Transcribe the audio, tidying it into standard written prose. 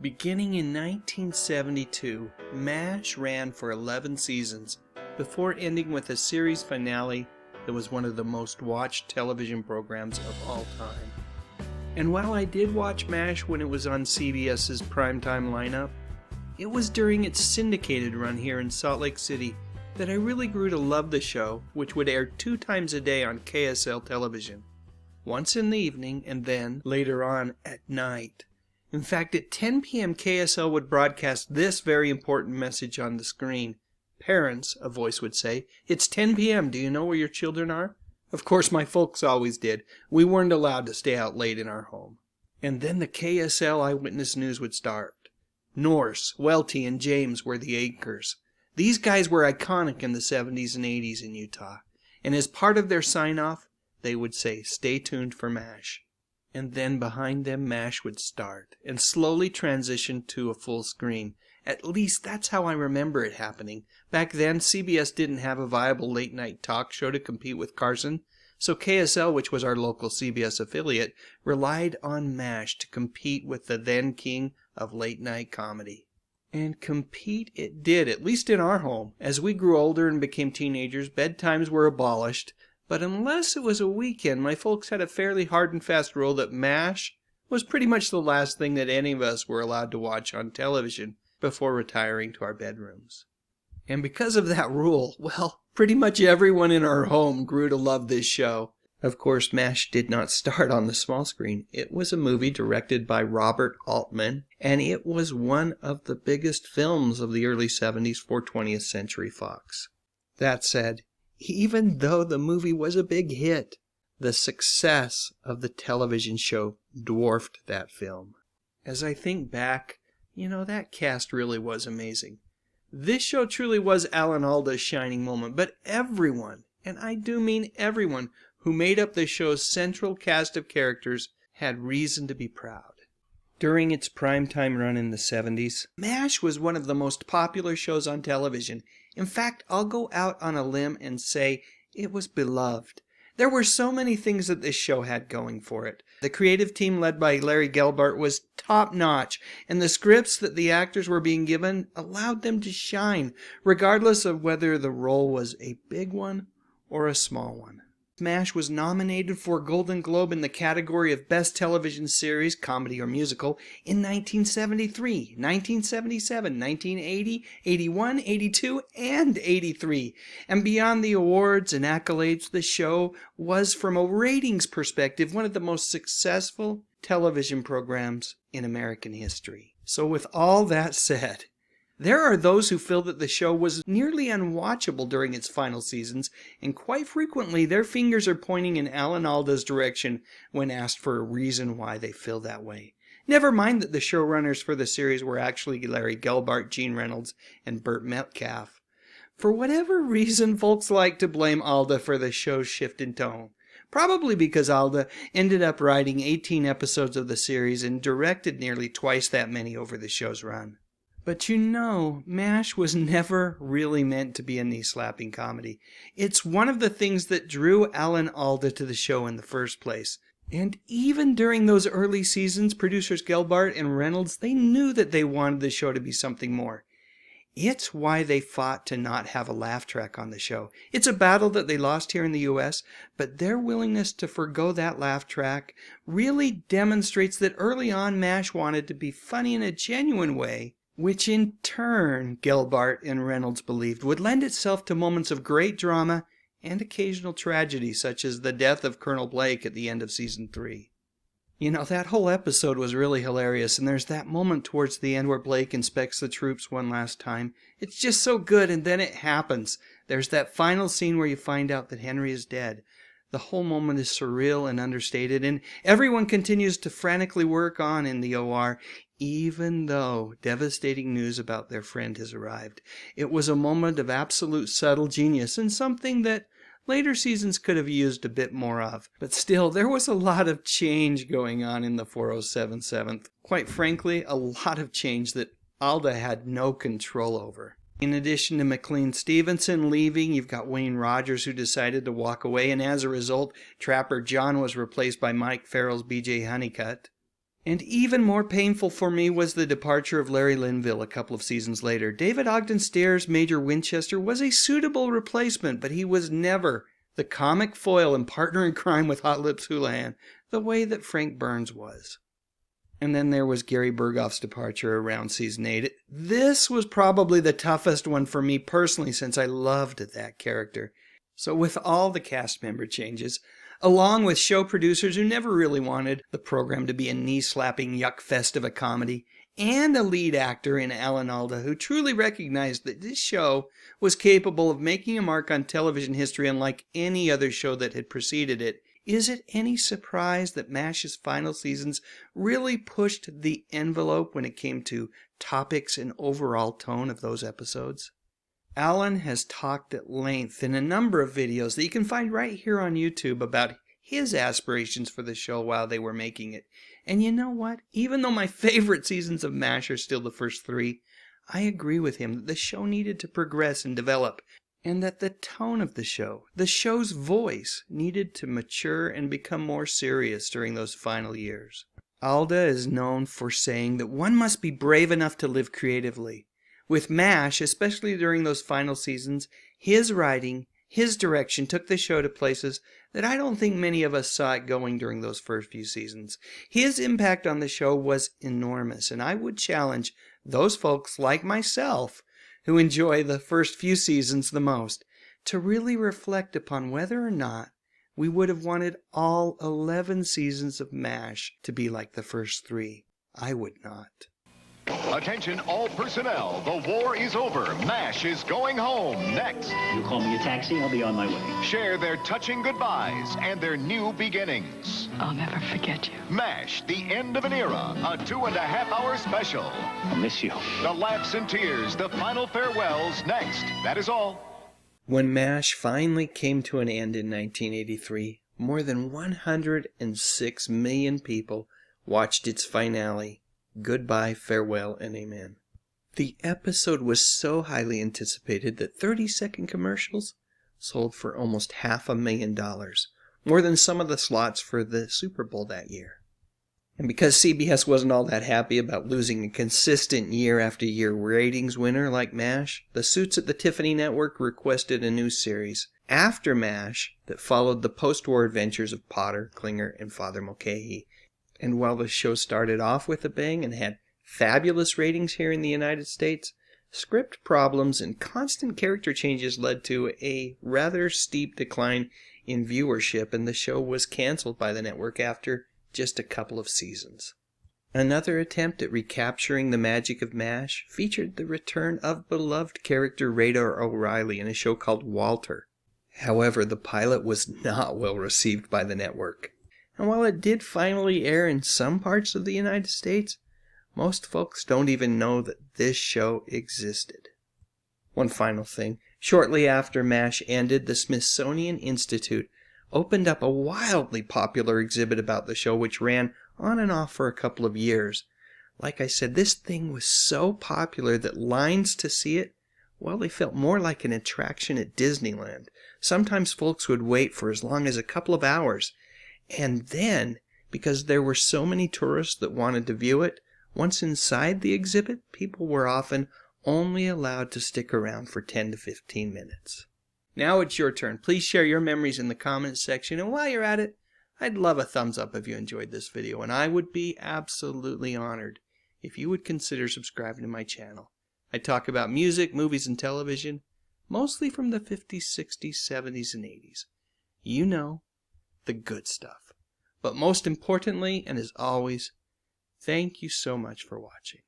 Beginning in 1972, m.a.s.h ran for 11 seasons before ending with a series finale that was one of the most watched television programs of all time. And while I did watch m.a.s.h when it was on CBS's primetime lineup, it was during its syndicated run here in Salt Lake City that I really grew to love the show, which would air 2 times a day on KSL television. Once in the evening and then, later on, at night. In fact, at 10 p.m. KSL would broadcast this very important message on the screen. "Parents," a voice would say, "it's 10 p.m. Do you know where your children are?" Of course, my folks always did. We weren't allowed to stay out late in our home. And then the KSL Eyewitness News would start. Norse, Welty, and James were the anchors. These guys were iconic in the 70s and 80s in Utah. And as part of their sign-off, they would say, "Stay tuned for m.a.s.h." And then behind them, m.a.s.h would start and slowly transition to a full screen. At least that's how I remember it happening. Back then, CBS didn't have a viable late-night talk show to compete with Carson, so KSL, which was our local CBS affiliate, relied on m.a.s.h to compete with the then king of late-night comedy. And compete it did, at least in our home. As we grew older and became teenagers, bedtimes were abolished. But unless it was a weekend, my folks had a fairly hard and fast rule that m.a.s.h was pretty much the last thing that any of us were allowed to watch on television before retiring to our bedrooms. And because of that rule, well, pretty much everyone in our home grew to love this show. Of course, m.a.s.h did not start on the small screen. It was a movie directed by Robert Altman, and it was one of the biggest films of the early 70s for 20th Century Fox. That said, even though the movie was a big hit, the success of the television show dwarfed that film. As I think back, that cast really was amazing. This show truly was Alan Alda's shining moment, but everyone, and I do mean everyone, who made up the show's central cast of characters had reason to be proud. During its primetime run in the 70s, m.a.s.h was one of the most popular shows on television. In fact, I'll go out on a limb and say it was beloved. There were so many things that this show had going for it. The creative team led by Larry Gelbart was top-notch, and the scripts that the actors were being given allowed them to shine, regardless of whether the role was a big one or a small one. m.a.s.h was nominated for a Golden Globe in the category of Best Television Series, Comedy or Musical, in 1973, 1977, 1980, 81, 82, and 83. And beyond the awards and accolades, the show was, from a ratings perspective, one of the most successful television programs in American history. So with all that said, there are those who feel that the show was nearly unwatchable during its final seasons, and quite frequently their fingers are pointing in Alan Alda's direction when asked for a reason why they feel that way. Never mind that the showrunners for the series were actually Larry Gelbart, Gene Reynolds, and Burt Metcalf. For whatever reason, folks like to blame Alda for the show's shift in tone. Probably because Alda ended up writing 18 episodes of the series and directed nearly twice that many over the show's run. But m.a.s.h was never really meant to be a knee-slapping comedy. It's one of the things that drew Alan Alda to the show in the first place. And even during those early seasons, producers Gelbart and Reynolds, they knew that they wanted the show to be something more. It's why they fought to not have a laugh track on the show. It's a battle that they lost here in the U.S., but their willingness to forgo that laugh track really demonstrates that early on m.a.s.h wanted to be funny in a genuine way, which in turn, Gelbart and Reynolds believed, would lend itself to moments of great drama and occasional tragedy, such as the death of Colonel Blake at the end of Season 3. That whole episode was really hilarious, and there's that moment towards the end where Blake inspects the troops one last time. It's just so good, and then it happens. There's that final scene where you find out that Henry is dead. The whole moment is surreal and understated, and everyone continues to frantically work on in the OR, even though devastating news about their friend has arrived. It was a moment of absolute subtle genius, and something that later seasons could have used a bit more of. But still, there was a lot of change going on in the 407 7th. Quite frankly, a lot of change that Alda had no control over. In addition to McLean Stevenson leaving, you've got Wayne Rogers, who decided to walk away, and as a result, Trapper John was replaced by Mike Farrell's B.J. Honeycutt. And even more painful for me was the departure of Larry Linville a couple of seasons later. David Ogden Stairs' Major Winchester was a suitable replacement, but he was never the comic foil and partner in crime with Hot Lips Houlihan, the way that Frank Burns was. And then there was Gary Burghoff's departure around season 8. This was probably the toughest one for me personally, since I loved that character. So with all the cast member changes, along with show producers who never really wanted the program to be a knee-slapping yuck fest of a comedy, and a lead actor in Alan Alda who truly recognized that this show was capable of making a mark on television history unlike any other show that had preceded it, is it any surprise that m.a.s.h's final seasons really pushed the envelope when it came to topics and overall tone of those episodes? Alan has talked at length in a number of videos that you can find right here on YouTube about his aspirations for the show while they were making it. And you know what? Even though my favorite seasons of m.a.s.h are still the first 3, I agree with him that the show needed to progress and develop, and that the tone of the show's voice, needed to mature and become more serious during those final years. Alda is known for saying that one must be brave enough to live creatively. With m.a.s.h, especially during those final seasons, his writing, his direction took the show to places that I don't think many of us saw it going during those first few seasons. His impact on the show was enormous, and I would challenge those folks like myself who enjoy the first few seasons the most to really reflect upon whether or not we would have wanted all 11 seasons of m.a.s.h to be like the first 3. I would not. Attention all personnel, the war is over. m.a.s.h is going home next. You call me a taxi, I'll be on my way. Share their touching goodbyes and their new beginnings. I'll never forget you. m.a.s.h, the end of an era, a 2.5-hour special. I'll miss you. The laughs and tears, the final farewells next. That is all. When m.a.s.h finally came to an end in 1983, more than 106 million people watched its finale, Goodbye, Farewell, and Amen. The episode was so highly anticipated that 30-second commercials sold for almost $500,000, more than some of the slots for the Super Bowl that year. And because CBS wasn't all that happy about losing a consistent year-after-year ratings winner like m.a.s.h, the suits at the Tiffany Network requested a new series after m.a.s.h that followed the post-war adventures of Potter, Klinger, and Father Mulcahy. And while the show started off with a bang and had fabulous ratings here in the United States, script problems and constant character changes led to a rather steep decline in viewership, and the show was canceled by the network after just a couple of seasons. Another attempt at recapturing the magic of m.a.s.h featured the return of beloved character Radar O'Reilly in a show called Walter. However, the pilot was not well received by the network. And while it did finally air in some parts of the United States, most folks don't even know that this show existed. One final thing. Shortly after m.a.s.h ended, the Smithsonian Institute opened up a wildly popular exhibit about the show, which ran on and off for a couple of years. Like I said, this thing was so popular that lines to see it, well, they felt more like an attraction at Disneyland. Sometimes folks would wait for as long as a couple of hours. And then, because there were so many tourists that wanted to view it, once inside the exhibit, people were often only allowed to stick around for 10 to 15 minutes. Now it's your turn. Please share your memories in the comments section, and while you're at it, I'd love a thumbs up if you enjoyed this video, and I would be absolutely honored if you would consider subscribing to my channel. I talk about music, movies, and television, mostly from the 50s, 60s, 70s, and 80s. You know, the good stuff. But most importantly, and as always, thank you so much for watching.